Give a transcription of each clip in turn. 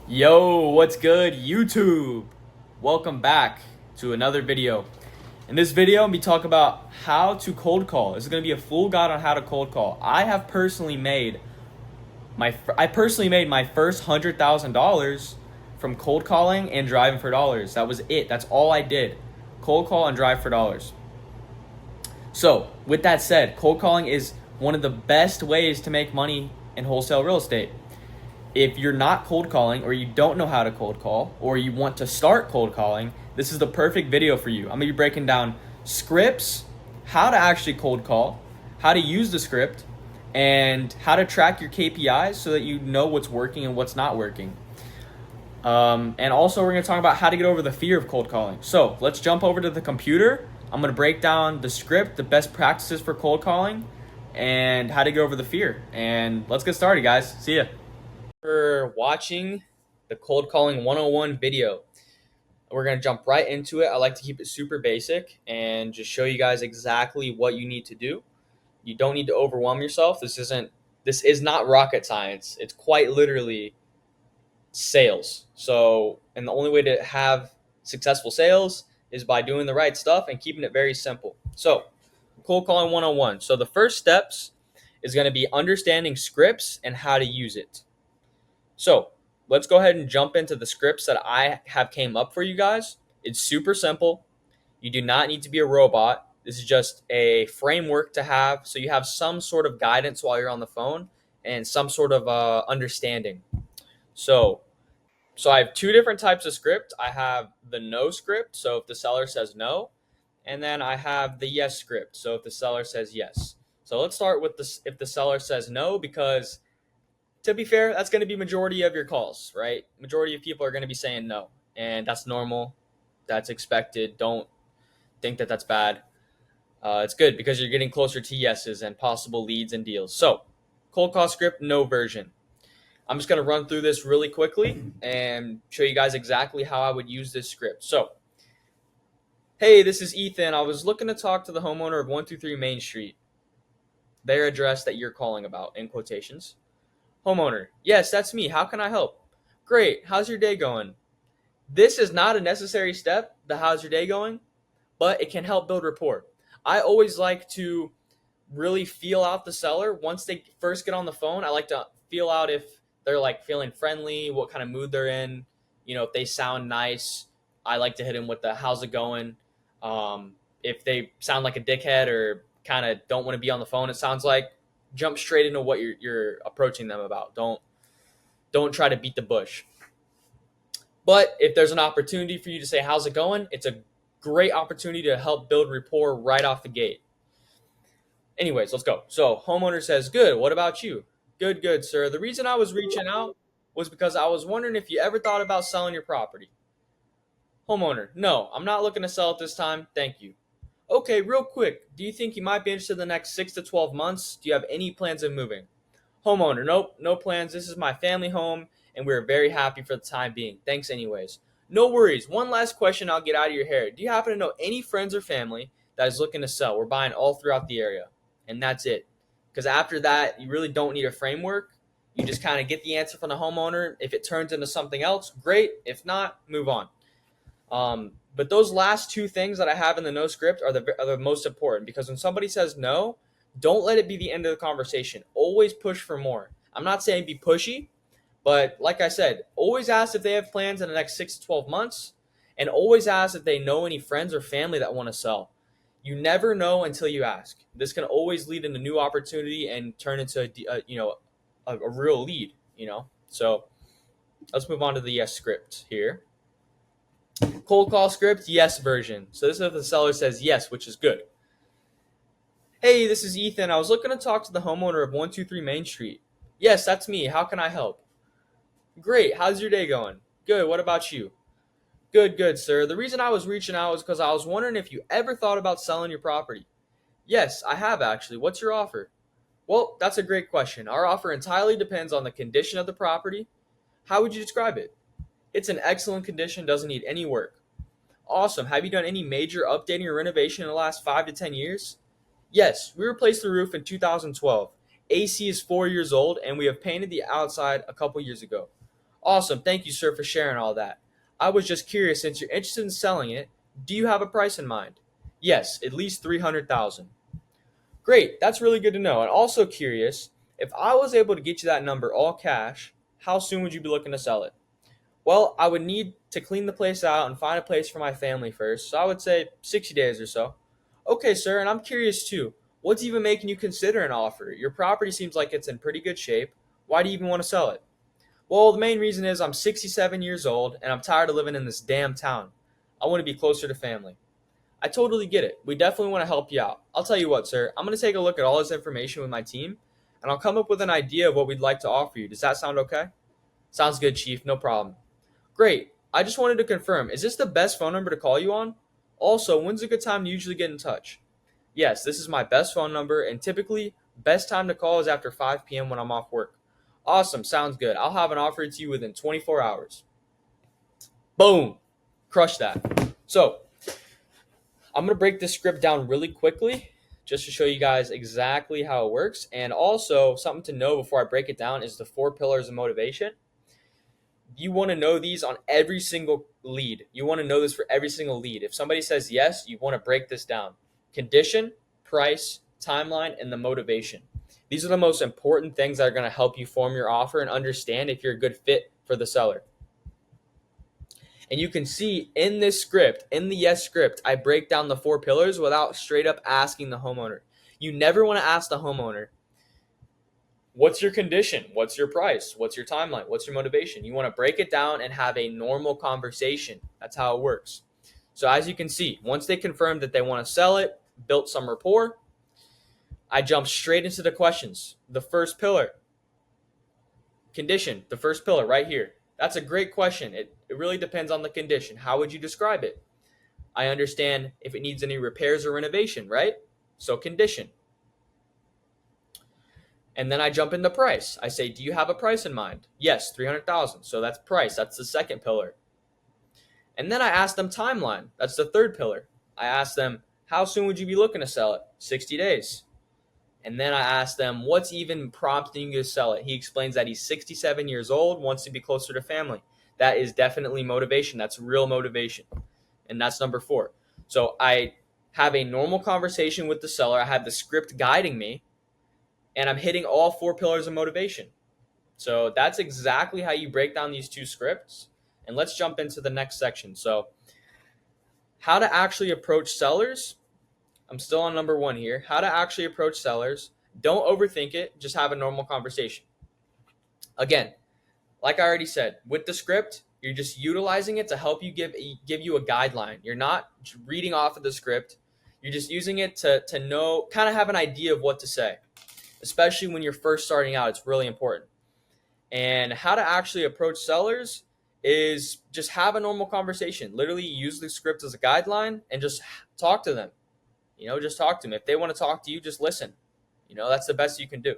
Yo, what's good, YouTube? Welcome back to another video. In this video, I'm going to be talking about how to cold call. This is going to be a full guide on how to cold call. I personally made my first $100,000 from cold calling and driving for dollars. That was it. That's all I did. Cold call and drive for dollars. So, with that said, cold calling is one of the best ways to make money in wholesale real estate. If you're not cold calling, or you don't know how to cold call, or you want to start cold calling, this is the perfect video for you. I'm gonna be breaking down scripts, how to actually cold call, how to use the script, and how to track your KPIs so that you know what's working and what's not working. And also we're gonna talk about how to get over the fear of cold calling. So let's jump over to the computer. I'm gonna break down the script, the best practices for cold calling, and how to get over the fear. And let's get started, guys. See ya. For watching the cold calling 101 video. We're going to jump right into it. I like to keep it super basic and just show you guys exactly what you need to do. You don't need to overwhelm yourself. This is not rocket science. It's quite literally sales. And the only way to have successful sales is by doing the right stuff and keeping it very simple. So, cold calling 101. So the first steps is going to be understanding scripts and how to use it. So let's go ahead and jump into the scripts that I have came up for you guys. It's super simple. You do not need to be a robot. This is just a framework to have so you have some sort of guidance while you're on the phone and some sort of understanding. So, so I have two different types of script. I have the no script, so if the seller says no, and then I have the yes script, so if the seller says yes. So let's start with this if the seller says no, because to be fair, that's going to be majority of your calls, right? Majority of people are going to be saying no, and that's normal. That's expected. Don't think that that's bad. It's good because you're getting closer to yeses and possible leads and deals. So, cold call script, no version. I'm just going to run through this really quickly and show you guys exactly how I would use this script. So, hey, this is Ethan. I was looking to talk to the homeowner of 123 Main Street. Their address that you're calling about, in quotations. Homeowner, yes, that's me. How can I help? Great. How's your day going? This is not a necessary step, the how's your day going, but it can help build rapport. I always like to really feel out the seller once they first get on the phone. I like to feel out if they're like feeling friendly, what kind of mood they're in. You know, if they sound nice, I like to hit them with the how's it going. If they sound like a dickhead or kind of don't want to be on the phone, it sounds like, jump straight into what you're approaching them about. Don't try to beat the bush. But if there's an opportunity for you to say how's it going, it's a great opportunity to help build rapport right off the gate. Anyways, let's go. So homeowner says, good. What about you? Good, sir. The reason I was reaching out was because I was wondering if you ever thought about selling your property. Homeowner, no, I'm not looking to sell it this time. Thank you. Okay, real quick. Do you think you might be interested in the next 6 to 12 months? Do you have any plans of moving? Homeowner, nope, no plans. This is my family home, and we're very happy for the time being. Thanks anyways. No worries. One last question I'll get out of your hair. Do you happen to know any friends or family that is looking to sell? We're buying all throughout the area. And that's it. Because after that, you really don't need a framework. You just kind of get the answer from the homeowner. If it turns into something else, great. If not, move on. But those last two things that I have in the no script are the most important, because when somebody says no, don't let it be the end of the conversation. Always push for more. I'm not saying be pushy, but like I said, always ask if they have plans in the next 6 to 12 months, and always ask if they know any friends or family that want to sell. You never know until you ask. This can always lead into new opportunity and turn into a real lead. So let's move on to the yes script here. Cold call script, yes version. So this is if the seller says yes, which is good. Hey, this is Ethan. I was looking to talk to the homeowner of 123 Main Street. Yes, that's me. How can I help? Great. How's your day going? Good. What about you? Good, sir. The reason I was reaching out was because I was wondering if you ever thought about selling your property. Yes, I have actually. What's your offer? Well, that's a great question. Our offer entirely depends on the condition of the property. How would you describe it? It's in excellent condition, doesn't need any work. Awesome. Have you done any major updating or renovation in the last 5 to 10 years? Yes, we replaced the roof in 2012. AC is 4 years old, and we have painted the outside a couple years ago. Awesome. Thank you, sir, for sharing all that. I was just curious, since you're interested in selling it, do you have a price in mind? Yes, at least 300,000. Great. That's really good to know. And also curious, if I was able to get you that number all cash, how soon would you be looking to sell it? Well, I would need to clean the place out and find a place for my family first. So I would say 60 days or so. Okay, sir, and I'm curious too. What's even making you consider an offer? Your property seems like it's in pretty good shape. Why do you even want to sell it? Well, the main reason is I'm 67 years old and I'm tired of living in this damn town. I want to be closer to family. I totally get it. We definitely want to help you out. I'll tell you what, sir. I'm going to take a look at all this information with my team and I'll come up with an idea of what we'd like to offer you. Does that sound okay? Sounds good, Chief. No problem. Great. I just wanted to confirm, is this the best phone number to call you on? Also, when's a good time to usually get in touch? Yes, this is my best phone number, and typically, best time to call is after 5 p.m. when I'm off work. Awesome. Sounds good. I'll have an offer to you within 24 hours. Boom. Crush that. So, I'm going to break this script down really quickly just to show you guys exactly how it works. And also, something to know before I break it down is the 4 pillars of motivation. You want to know these on every single lead. You want to know this for every single lead. If somebody says yes, you want to break this down. Condition, price, timeline, and the motivation. These are the most important things that are going to help you form your offer and understand if you're a good fit for the seller. And you can see in this script, in the yes script, I break down the 4 pillars without straight up asking the homeowner. You never want to ask the homeowner, what's your condition? What's your price? What's your timeline? What's your motivation? You want to break it down and have a normal conversation. That's how it works. So as you can see, once they confirm that they want to sell it, built some rapport, I jump straight into the questions. The first pillar, condition, the first pillar right here. That's a great question. It really depends on the condition. How would you describe it? I understand if it needs any repairs or renovation, right? So condition. And then I jump into price. I say, do you have a price in mind? Yes, 300,000. So that's price. That's the second pillar. And then I ask them timeline. That's the third pillar. I ask them, how soon would you be looking to sell it? 60 days. And then I ask them, what's even prompting you to sell it? He explains that he's 67 years old, wants to be closer to family. That is definitely motivation. That's real motivation. And that's number 4. So I have a normal conversation with the seller. I have the script guiding me, and I'm hitting all 4 pillars of motivation. So that's exactly how you break down these 2 scripts. And let's jump into the next section. So how to actually approach sellers. I'm still on number 1 here. How to actually approach sellers. Don't overthink it. Just have a normal conversation. Again, like I already said, with the script, you're just utilizing it to help you give you a guideline. You're not reading off of the script. You're just using it to know, kind of have an idea of what to say. Especially when you're first starting out, it's really important. And how to actually approach sellers is just have a normal conversation. Literally use the script as a guideline and just talk to them. Just talk to them. If they want to talk to you, just listen. That's the best you can do.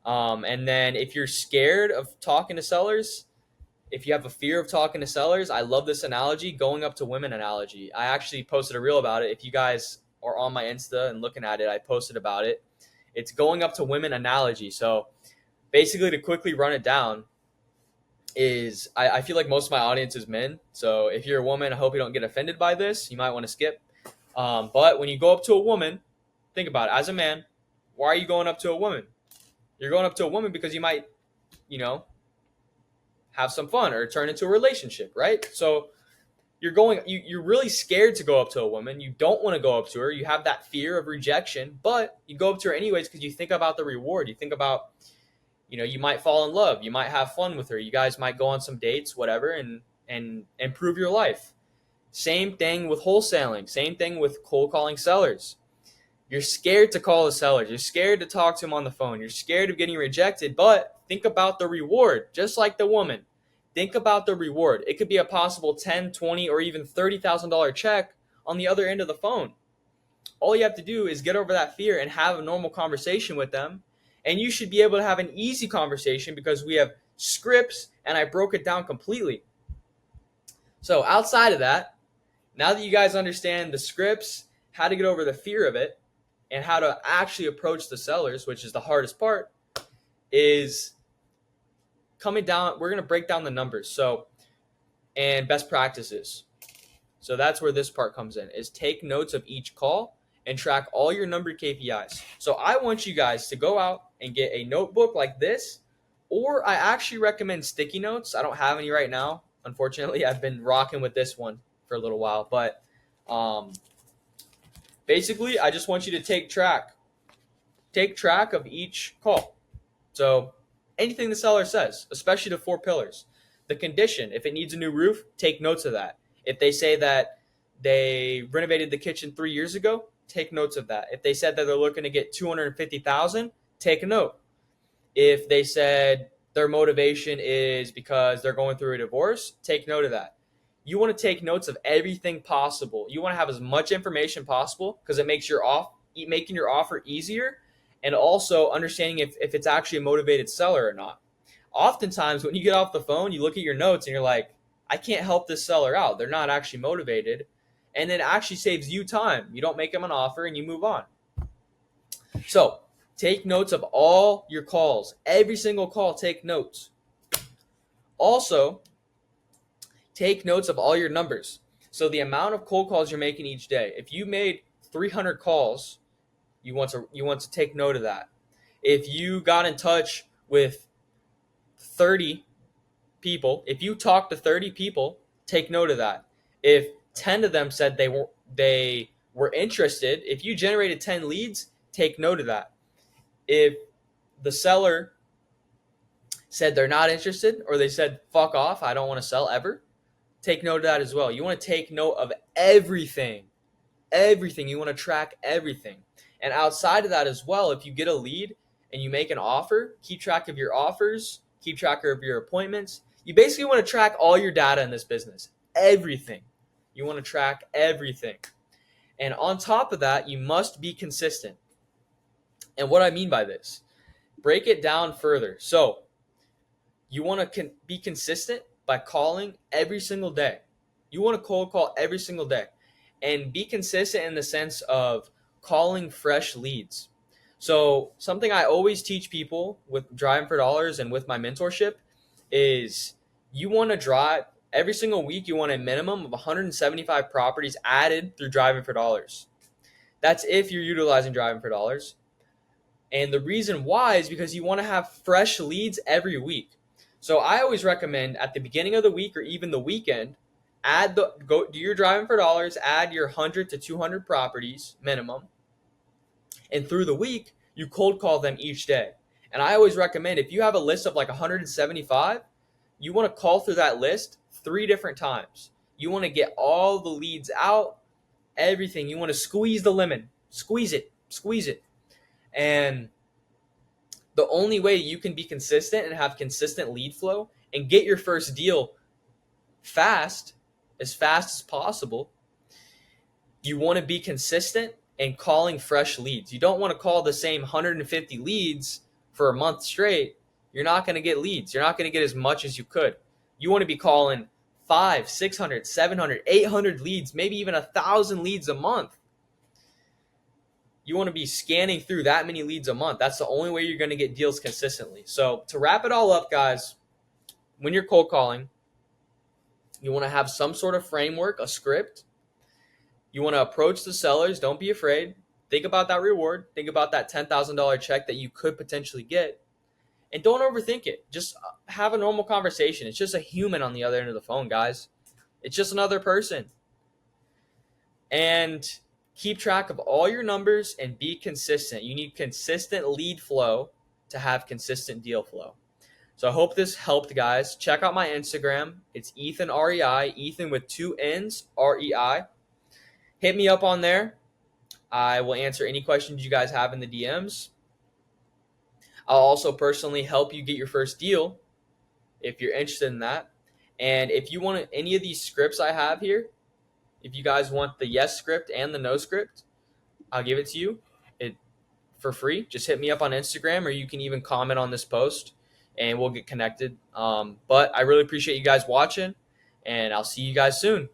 And then if you're scared of talking to sellers, if you have a fear of talking to sellers, I love this analogy, going up to women analogy. I actually posted a reel about it. If you guys are on my Insta and looking at it, I posted about it. It's going up to women analogy. So basically, to quickly run it down, is I feel like most of my audience is men. So if you're a woman, I hope you don't get offended by this. You might want to skip. But when you go up to a woman, think about it. As a man, why are you going up to a woman? You're going up to a woman because you might, have some fun or turn into a relationship, right? So you're really scared to go up to a woman. You don't want to go up to her. You have that fear of rejection, but you go up to her anyways because you think about the reward. You think about, you might fall in love. You might have fun with her. You guys might go on some dates, whatever, and improve your life. Same thing with wholesaling. Same thing with cold calling sellers. You're scared to call the sellers. You're scared to talk to them on the phone. You're scared of getting rejected, but think about the reward, just like the woman. Think about the reward. It could be a possible $10, $20, or even $30,000 check on the other end of the phone. All you have to do is get over that fear and have a normal conversation with them. And you should be able to have an easy conversation because we have scripts and I broke it down completely. So outside of that, now that you guys understand the scripts, how to get over the fear of it, and how to actually approach the sellers, which is the hardest part, is coming down, we're going to break down the numbers. So, and best practices. So that's where this part comes in, is take notes of each call and track all your numbered KPIs. So I want you guys to go out and get a notebook like this, or I actually recommend sticky notes. I don't have any right now. Unfortunately, I've been rocking with this one for a little while, but basically I just want you to take track of each call. So anything the seller says, especially the 4 pillars. The condition, if it needs a new roof, take notes of that. If they say that they renovated the kitchen 3 years ago, take notes of that. If they said that they're looking to get $250,000, take a note. If they said their motivation is because they're going through a divorce, take note of that. You want to take notes of everything possible. You want to have as much information possible because it makes making your offer easier, and also understanding if it's actually a motivated seller or not. Oftentimes, when you get off the phone, you look at your notes and you're like, I can't help this seller out. They're not actually motivated. And it actually saves you time. You don't make them an offer and you move on. So take notes of all your calls. Every single call, take notes. Also, take notes of all your numbers. So the amount of cold calls you're making each day. If you made 300 calls, you want to take note of that. If you got in touch with 30 people, if you talked to 30 people, take note of that. If 10 of them said they were interested, if you generated 10 leads, take note of that. If the seller said they're not interested, or they said fuck off, I don't want to sell ever, take note of that as well. You want to take note of everything. You want to track everything. And outside of that as well, if you get a lead and you make an offer, keep track of your offers, keep track of your appointments. You basically want to track all your data in this business. Everything. You want to track everything. And on top of that, you must be consistent. And what I mean by this, break it down further. So you want to be consistent by calling every single day. You want to cold call every single day. And be consistent in the sense of calling fresh leads. So something I always teach people with Driving for Dollars and with my mentorship is you want to drive every single week. You want a minimum of 175 properties added through Driving for Dollars. That's if you're utilizing Driving for Dollars. And the reason why is because you want to have fresh leads every week. So I always recommend at the beginning of the week or even the weekend, do your Driving for Dollars, add your 100 to 200 properties minimum. And through the week, you cold call them each day. And I always recommend, if you have a list of like 175, you want to call through that list 3 different times. You want to get all the leads out, everything. You want to squeeze the lemon, squeeze it. And the only way you can be consistent and have consistent lead flow and get your first deal as fast as possible, you want to be consistent and calling fresh leads. You don't want to call the same 150 leads for a month straight. You're not going to get leads. You're not going to get as much as you could. You want to be calling 500, 600, 700, 800 leads, maybe even 1,000 leads a month. You want to be scanning through that many leads a month. That's the only way you're going to get deals consistently. So to wrap it all up, guys, when you're cold calling, you want to have some sort of framework, a script. You want to approach the sellers. Don't be afraid. Think about that reward. Think about that $10,000 check that you could potentially get. And don't overthink it. Just have a normal conversation. It's just a human on the other end of the phone, guys. It's just another person. And keep track of all your numbers and be consistent. You need consistent lead flow to have consistent deal flow. So I hope this helped, guys. Check out my Instagram. It's Ethan, REI, Ethan with 2 N's, REI. Hit me up on there. I will answer any questions you guys have in the DMs. I'll also personally help you get your first deal if you're interested in that. And if you want any of these scripts I have here, if you guys want the yes script and the no script, I'll give it to you for free. Just hit me up on Instagram, or you can even comment on this post and we'll get connected. But I really appreciate you guys watching, and I'll see you guys soon.